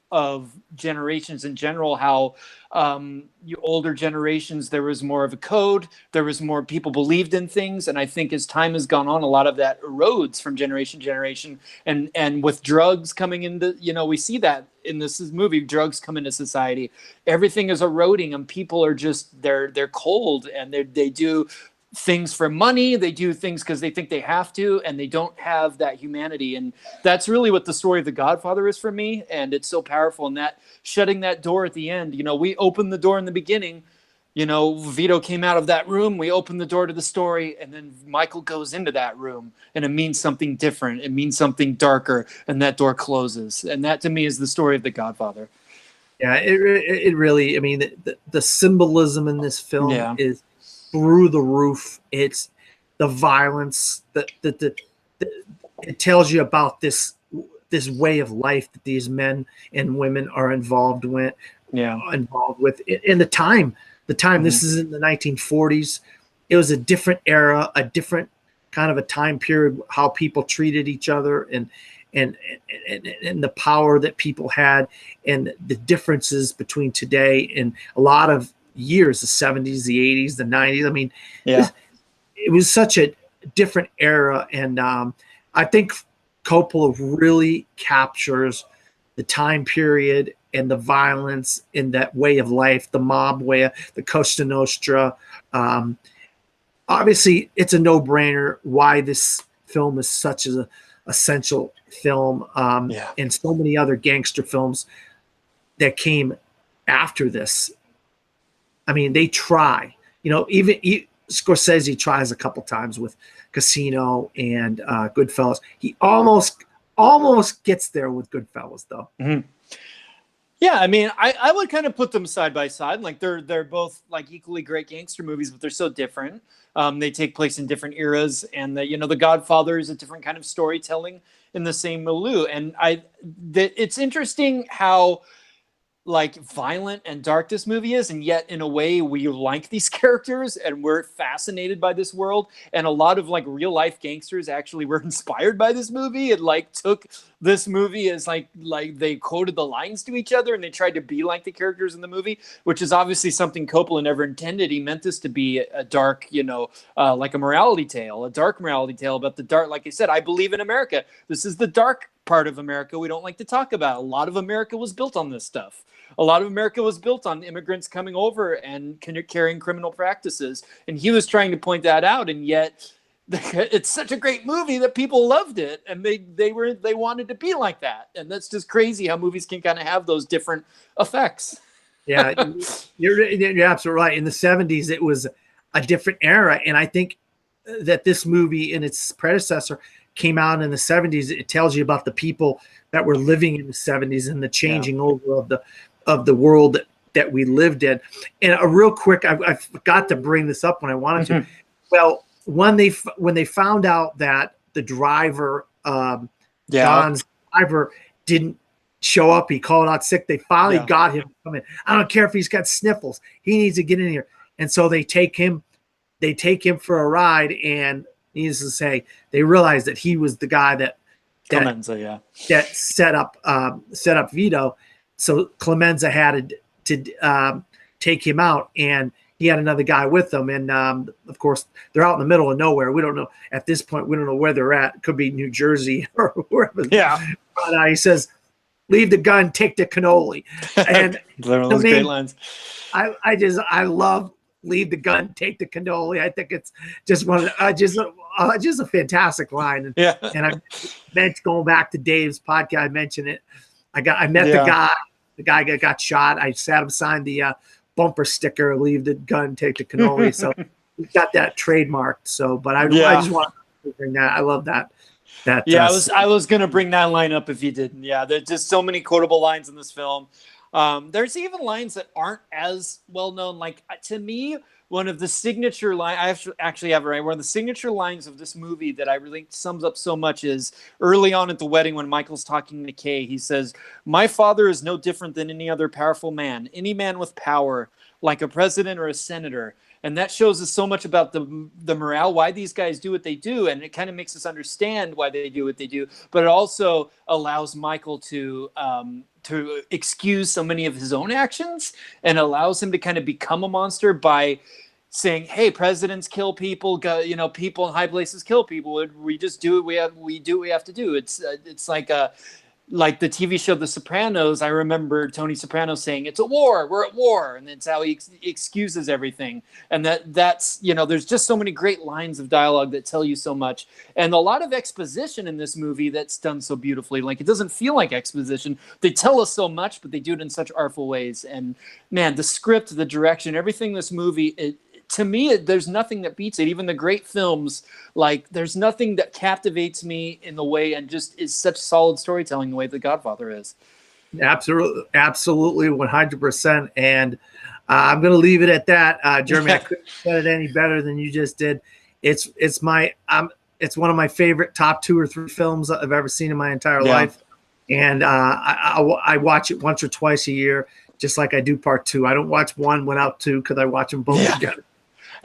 generations in general, how older generations, there was more of a code, there was more people believed in things. And I think as time has gone on, a lot of that erodes from generation to generation. And with drugs coming into, we see that in this movie, drugs come into society. Everything is eroding, and people are just, they're cold, and they do things for money, they do things because they think they have to, and they don't have that humanity. And that's really what the story of The Godfather is for me, and it's so powerful. And that shutting that door at the end, we opened the door in the beginning, Vito came out of that room, we opened the door to the story, and then Michael goes into that room, and it means something different, it means something darker, and that door closes. And that to me is the story of The Godfather. Yeah, it really, I mean, the symbolism in this film is through the roof. It's the violence that it tells you about this way of life that these men and women are involved with. In the time. This is in the 1940s. It was a different era, a different kind of a time period, how people treated each other, and the power that people had, and the differences between today and a lot of years, the 70s, the 80s, the 90s. I mean, it was such a different era. And I think Coppola really captures the time period and the violence in that way of life, the mob way, the Costa Nostra. Obviously, it's a no-brainer why this film is such an essential film, and so many other gangster films that came after this. I mean, they try, even Scorsese tries a couple times with Casino and Goodfellas. He almost gets there with Goodfellas, though. Mm-hmm. Yeah, I mean, I would kind of put them side by side. Like they're both like equally great gangster movies, but they're so different. They take place in different eras, and The Godfather is a different kind of storytelling in the same milieu. And it's interesting how like violent and dark this movie is, and yet in a way we like these characters and we're fascinated by this world. And a lot of like real life gangsters actually were inspired by this movie and like took this movie as like they quoted the lines to each other and they tried to be like the characters in the movie, which is obviously something Coppola never intended. He meant this to be a dark, like a morality tale, a dark morality tale about the dark. Like I said, I believe in America. This is the dark part of America we don't like to talk about. A lot of America was built on this stuff. A lot of America was built on immigrants coming over and carrying criminal practices. And he was trying to point that out. And yet it's such a great movie that people loved it. And they wanted to be like that. And that's just crazy how movies can kind of have those different effects. Yeah, you're absolutely right. In the 70s, it was a different era. And I think that this movie and its predecessor came out in the 70s. It tells you about the people that were living in the 70s and the changing over of the world that we lived in. And a real quick, I forgot to bring this up when I wanted to. Well, when they found out that the driver, Don's driver, didn't show up, he called out sick. They finally got him to come in. I don't care if he's got sniffles. He needs to get in here. And so they take him for a ride, and needless to say, they realized that he was the guy that set up Vito. So Clemenza had to take him out, and he had another guy with them, and of course they're out in the middle of nowhere. We don't know at this point. We don't know where they're at. It could be New Jersey or wherever. Yeah. But he says, "Leave the gun, take the cannoli," and those great lines. I love "leave the gun, take the cannoli." I think it's just just a fantastic line. And, yeah. And I meant going back to Dave's podcast. I mentioned it. I met the guy that got shot. I sat him sign the bumper sticker, "Leave the gun, take the cannoli." So we got that trademarked. So, but I just want to bring that. I love that. I was gonna bring that line up if you didn't. Yeah, there's just so many quotable lines in this film. There's even lines that aren't as well known. Like, to me, one of the signature lines, I actually have it right. One of the signature lines of this movie that I really sums up so much is early on at the wedding when Michael's talking to Kay. He says, "My father is no different than any other powerful man, any man with power, like a president or a senator." And that shows us so much about the morale, why these guys do what they do. And it kind of makes us understand why they do what they do. But it also allows Michael to excuse so many of his own actions and allows him to kind of become a monster by saying, "Hey, presidents kill people, people in high places kill people. We just do it. We do what we have to do." It's like the TV show The Sopranos. I remember Tony Soprano saying, "It's a war. We're at war," and that's how he excuses everything. And that's there's just so many great lines of dialogue that tell you so much, and a lot of exposition in this movie that's done so beautifully. Like, it doesn't feel like exposition. They tell us so much, but they do it in such artful ways. And man, the script, the direction, everything in this movie, to me, there's nothing that beats it. Even the great films, like, there's nothing that captivates me in the way and just is such solid storytelling the way The Godfather is. Absolutely, 100%. And I'm going to leave it at that, Jeremy. I couldn't have said it any better than you just did. It's one of my favorite top 2 or 3 films I've ever seen in my entire life, and I watch it once or twice a year, just like I do Part 2. I don't watch 1 without 2 because I watch them both together.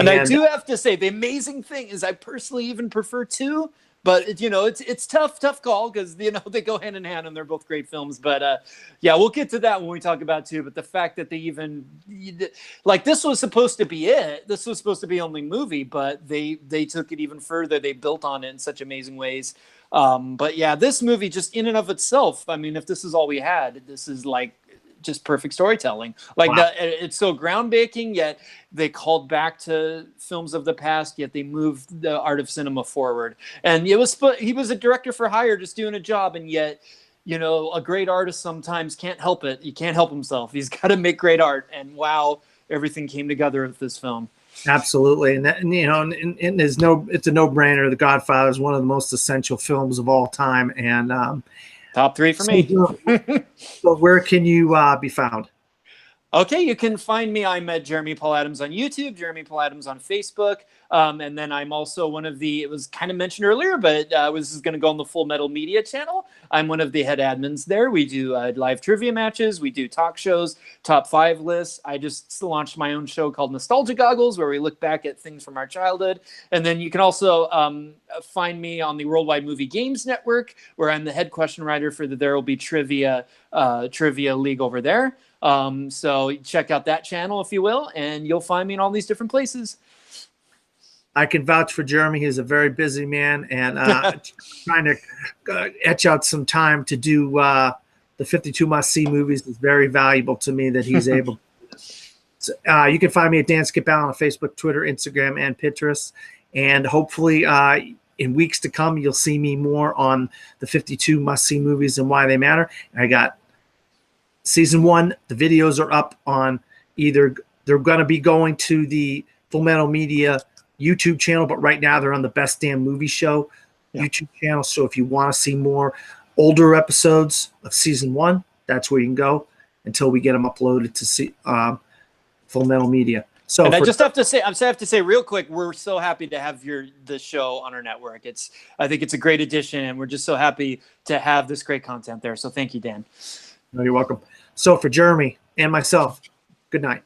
And I do have to say, the amazing thing is I personally even prefer 2, but it's tough call because they go hand in hand and they're both great films. But we'll get to that when we talk about 2. But the fact that they even this was supposed to be it. This was supposed to be only movie, but they took it even further. They built on it in such amazing ways. But yeah, this movie just in and of itself, I mean, if this is all we had, this is like just perfect storytelling. It's so groundbreaking, yet they called back to films of the past, yet they moved the art of cinema forward. And he was a director for hire, just doing a job, and yet a great artist sometimes can't help it. He can't help himself. He's got to make great art, and wow, everything came together with this film. Absolutely, and it's a no-brainer. The Godfather is one of the most essential films of all time, and top 3 for me. So where can you be found? Okay, you can find me. I'm at Jeremy Paul Adams on YouTube, Jeremy Paul Adams on Facebook. And then I'm also it was kind of mentioned earlier, but this is going to go on the Full Metal Media channel. I'm one of the head admins there. We do live trivia matches. We do talk shows, top 5 lists. I just launched my own show called Nostalgia Goggles, where we look back at things from our childhood. And then you can also find me on the Worldwide Movie Games Network, where I'm the head question writer for the There Will Be Trivia League over there. So check out that channel, if you will, and you'll find me in all these different places. I can vouch for Jeremy. He's a very busy man, and trying to etch out some time to do the 52 must-see movies is very valuable to me that he's able to do this. So, you can find me at Dan Skip Allen on Facebook, Twitter, Instagram, and Pinterest. And hopefully in weeks to come, you'll see me more on the 52 must-see movies and why they matter. And I got season 1. The videos are up on they're going to be going to the Full Metal Media YouTube channel, but right now they're on the Best Damn Movie Show YouTube channel. So if you want to see more older episodes of season 1, that's where you can go until we get them uploaded to see Full Metal Media. So and I have to say real quick, we're so happy to have the show on our network. I think it's a great addition, and we're just so happy to have this great content there. So thank you, Dan. No, you're welcome. So for Jeremy and myself, good night.